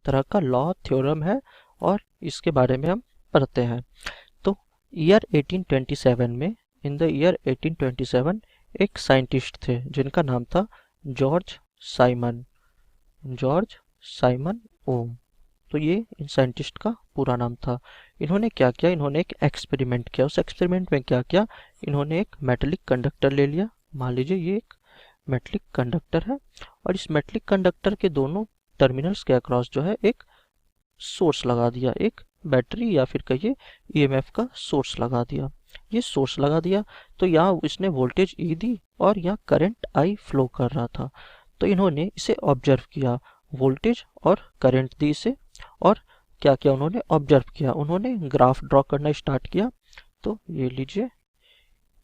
तरह का law theorem है और इसके बारे में हम पढ़ते हैं। तो ईयर 1827 में, इन द ईयर 1827 एक साइंटिस्ट थे जिनका नाम था जॉर्ज साइमन, जॉर्ज साइमन ओम। तो ये इन साइंटिस्ट का पूरा नाम था। इन्होंने क्या किया, इन्होंने एक एक्सपेरिमेंट किया। उस एक्सपेरिमेंट में क्या किया, इन्होंने एक मेटेलिक कंडक्टर ले लिया। मान लीजिए ये एक मेटेलिक कंडक्टर है और इस मेटेलिक कंडक्टर के दोनों टर्मिनल्स के अक्रॉस जो है एक सोर्स लगा दिया, एक बैटरी या फिर कहिए ईएमएफ का सोर्स लगा दिया। ये सोर्स लगा दिया तो यहाँ इसने वोल्टेज ई दी और यहाँ करंट आई फ्लो कर रहा था। तो इन्होंने इसे ऑब्जर्व किया, वोल्टेज और करंट दी इसे, और क्या किया उन्होंने, ऑब्जर्व किया। उन्होंने ग्राफ ड्रॉ करना स्टार्ट किया। तो ये लीजिए,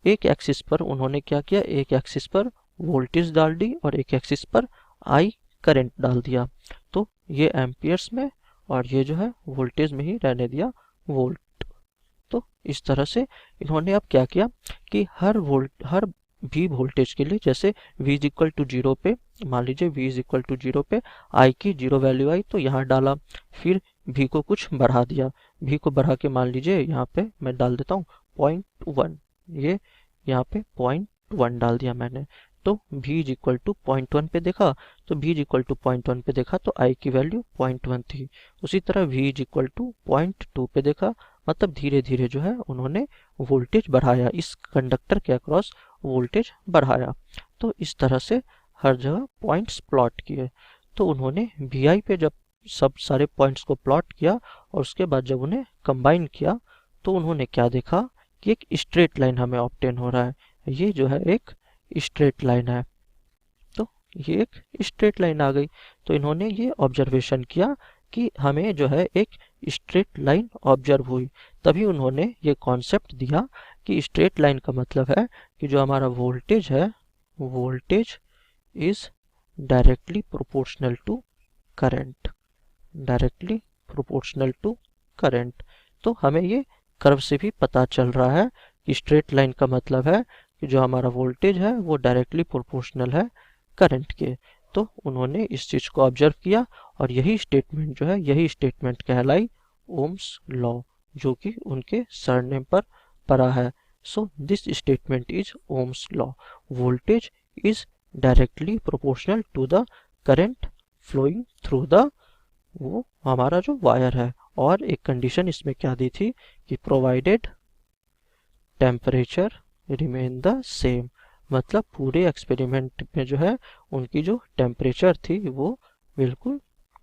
एक एक्सिस पर उन्होंने क्या किया, एक एक्सिस पर वोल्टेज डाल दी और एक एक्सिस पर आई करंट डाल दिया। तो ये एम्पियर्स में और ये जो है वोल्टेज में ही रहने दिया, वोल्ट। तो इस तरह से इन्होंने अब क्या किया कि हर भी वोल्टेज के लिए, जैसे v इज इक्वल टू 0 पे, मान लीजिए v इज इक्वल टू 0 पे i की 0 वैल्यू आई तो यहाँ डाला। फिर v को कुछ बढ़ा दिया, v को बढ़ा के मान लीजिए यहाँ पे मैं डाल देता हूँ 0.1, ये यहाँ पे 0.1 डाल दिया मैंने। तो v इज इक्वल टू 0.1 पे देखा, तो v इज इक्वल टू 0.1 पे देखा तो i की वैल्यू 0.1 थी। उसी तरह v इज इक्वल टू 0.2 पे देखा, मतलब धीरे धीरे जो है उन्होंने वोल्टेज बढ़ाया, इस कंडक्टर के अक्रॉस वोल्टेज बढ़ाया। तो इस तरह से हर जगह पॉइंट्स प्लॉट किए। तो उन्होंने vi पे जब सब सारे पॉइंट्स को प्लॉट किया और उसके बाद जब उन्हें कंबाइन किया तो उन्होंने क्या देखा कि एक स्ट्रेट लाइन हमें ऑब्टेन हो रहा है। ये जो है एक स्ट्रेट लाइन है, तो ये एक स्ट्रेट लाइन आ गई। तो इन्होंने ये ऑब्जर्वेशन किया कि हमें जो है एक स्ट्रेट लाइन ऑब्जर्व हुई। तभी उन्होंने ये कॉन्सेप्ट दिया कि स्ट्रेट लाइन का मतलब है कि जो हमारा वोल्टेज है, voltage is directly proportional to current, directly proportional to current. तो हमें ये कर्व से भी पता चल रहा है कि स्ट्रेट लाइन का मतलब है कि जो हमारा वोल्टेज है वो डायरेक्टली प्रोपोर्शनल है करंट के। तो उन्होंने इस चीज को ऑब्जर्व किया और यही स्टेटमेंट जो है, यही स्टेटमेंट कहलाई ओम्स लॉ, जो कि उनके सरनेम पर पड़ा है। So this statement is Ohm's law, voltage is directly proportional to the current flowing through the, वो हमारा जो वायर है। और एक कंडीशन इसमें क्या दी थी कि provided temperature remain the same, मतलब पूरे एक्सपेरिमेंट में जो है उनकी जो टेम्परेचर थी वो बिल्कुल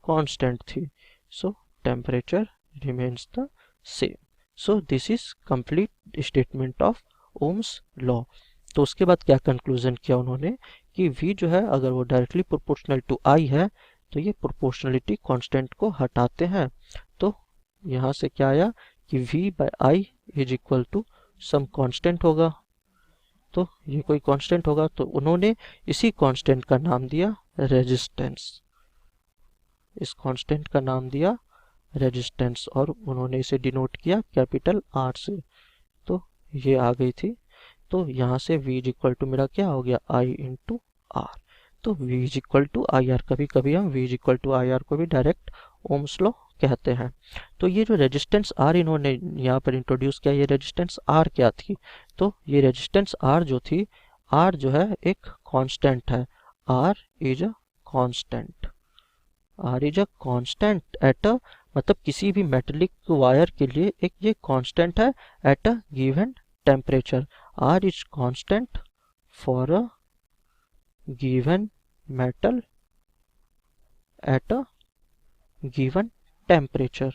कांस्टेंट थी। सो temperature remains the same. So this is complete statement of Ohm's law. तो उसके बाद क्या कंक्लूजन किया उन्होंने कि v जो है अगर वो डायरेक्टली प्रोपोर्शनल टू i है तो ये प्रोपोर्शनलिटी कांस्टेंट को हटाते हैं। तो यहाँ से क्या आया कि v by i is equal to some constant होगा। तो ये कोई कांस्टेंट होगा, तो उन्होंने इसी कांस्टेंट का नाम दिया रेजिस्टेंस, इस कांस्टेंट का नाम दिया रेजिस्टेंस और उन्होंने इसे डिनोट किया कैपिटल R से। तो ये आ गई थी। तो यहाँ से v इज इक्वल टू मेरा क्या हो गया, I इंटू आर। तो v is equal to I R, कभी कभी हम v is equal to I R को भी डायरेक्ट ओम्स लॉ कहते हैं। तो ये जो रेजिस्टेंस R इन्होंने यहाँ पर इंट्रोड्यूस किया, ये रेजिस्टेंस R क्या थी, तो ये रेजिस्टेंस R जो थी, R जो है एक कांस्टेंट है, R is a constant, R is a constant at a, मतलब किसी भी मेटेलिक वायर के लिए एक ये कांस्टेंट है at a given temperature. R is constant for a given metal at a given temperature,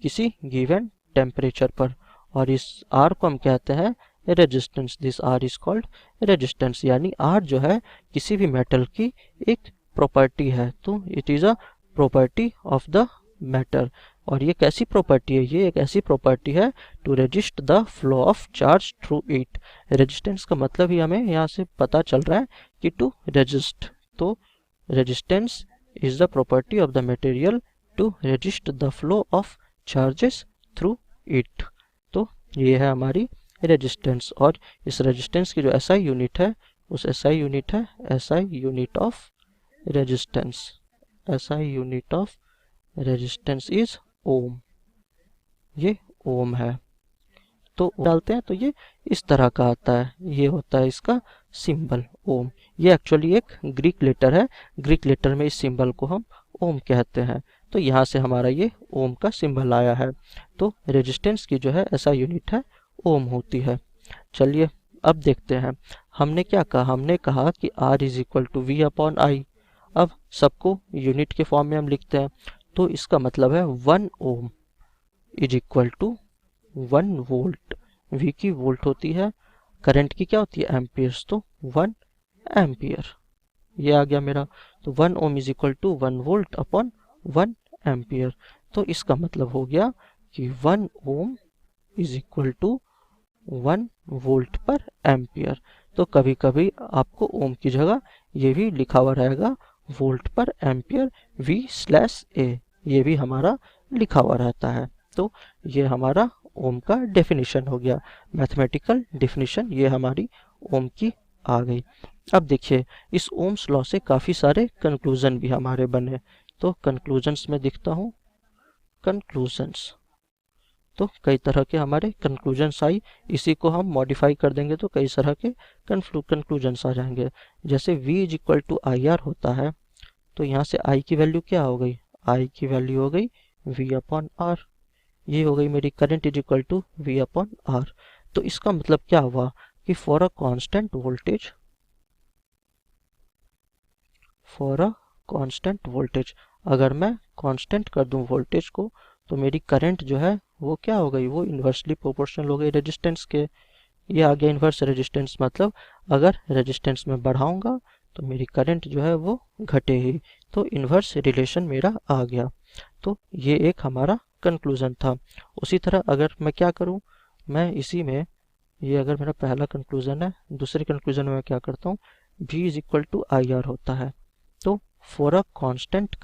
किसी given temperature पर। और इस R को हम कहते हैं resistance, this R is called resistance. यानी R जो है किसी भी मेटल की एक प्रॉपर्टी है, तो it is a property of the matter. और ये कैसी प्रॉपर्टी है, ये एक ऐसी प्रॉपर्टी है to resist the flow of charge through it. Resistance का मतलब ही हमें यहाँ से पता चल रहा है कि टू रेजिस्ट। तो resistance is the property of the material to resist the flow of charges through it. तो ये है हमारी रेजिस्टेंस। और इस रेजिस्टेंस की जो SI यूनिट है, उस SI यूनिट है SI unit of resistance, SI unit of resistance is ohm, ये ओम है। तो डालते हैं तो ये इस तरह का आता है, ये होता है इसका सिंबल ओम। ये एक्चुअली एक ग्रीक लेटर है, ग्रीक लेटर में इस सिंबल को हम ओम कहते हैं। तो यहाँ से हमारा ये ओम का सिंबल आया है। तो रेजिस्टेंस की जो है ऐसा यूनिट है ओम होती है। चलिए अब देखते हैं, हमने क्या कहा, हमने कहा कि R is equal to V upon I. अब सबको यूनिट के फॉर्म में हम लिखते हैं, तो इसका मतलब है 1 ohm is equal to 1 volt. V की वोल्ट होती है, करंट की क्या होती है एम्पियर्स, तो 1 एम्पियर ये आ गया मेरा। तो 1 ohm is equal to 1 volt upon 1 ampere. तो इसका मतलब हो गया कि 1 ohm is equal to 1 volt पर एम्पियर। तो कभी कभी आपको ओम की जगह ये भी लिखा हुआ रहेगा वोल्ट पर एम्पियर V/A, ये भी हमारा लिखा हुआ रहता है। तो ये हमारा ओम का डेफिनेशन हो गया, मैथमेटिकल डेफिनेशन ये हमारी ओम की आ गई। अब देखिए इस ओम्स लॉ से काफ़ी सारे कंक्लूजन भी हमारे बने। तो कंक्लूजन्स में दिखता हूँ, कंक्लूजन्स तो कई तरह के हमारे कंक्लूजन्स आई। इसी को हम मॉडिफाई कर देंगे तो कई तरह के कंक्लूजन्स आ जाएंगे। जैसे V is equal to IR होता है, तो यहाँ से I की वैल्यू क्या हो गई, I की वैल्यू हो गई V अपॉन R। ये हो गई मेरी current is equal to V upon R। तो इसका मतलब क्या हुआ कि फॉर अ कांस्टेंट वोल्टेज, अगर मैं कांस्टेंट कर दूं वोल्टेज को, तो मेरी करंट जो है वो क्या हो गई, वो इन्वर्सली प्रोपोर्शनल हो गई रेजिस्टेंस के। ये आ गया इन्वर्स रेजिस्टेंस, मतलब अगर रेजिस्टेंस में बढ़ाऊंगा तो मेरी करंट जो है वो घटेगी। तो इन्वर्स रिलेशन मेरा आ गया। तो ये एक हमारा कंक्लूजन था। उसी तरह अगर मैं क्या करूं, मैं इसी में, ये अगर मेरा पहला कंक्लूजन है, दूसरे कंक्लूजन में मैं क्या करता हूँ, V is equal to IR होता है। तो फॉर अ कांस्टेंट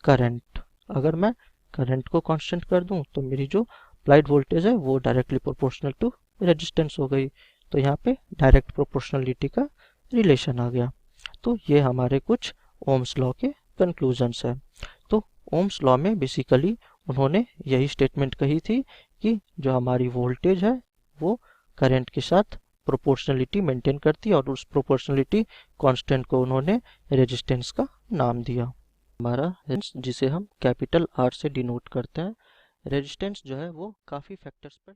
करंट, अगर मैं करंट को कांस्टेंट कर दूं तो मेरी जो अप्लाइड वोल्टेज है वो डायरेक्टली प्रोपोर्शनल टू रेजिस्टेंस हो गई। तो यहाँ पे डायरेक्ट प्रोपोर्शनलिटी का रिलेशन आ गया। तो ये हमारे कुछ ओम्स लॉ के कंक्लूजन्स है। तो ओम्स लॉ में बेसिकली उन्होंने यही स्टेटमेंट कही थी कि जो हमारी वोल्टेज है वो करंट के साथ प्रोपोर्शनलिटी मेंटेन करती है, और उस प्रोपोर्शनलिटी कांस्टेंट को उन्होंने रेजिस्टेंस का नाम दिया। हमारा रेजिस्टेंस जिसे हम कैपिटल R से डिनोट करते हैं, रेजिस्टेंस जो है वो काफ़ी फैक्टर्स पर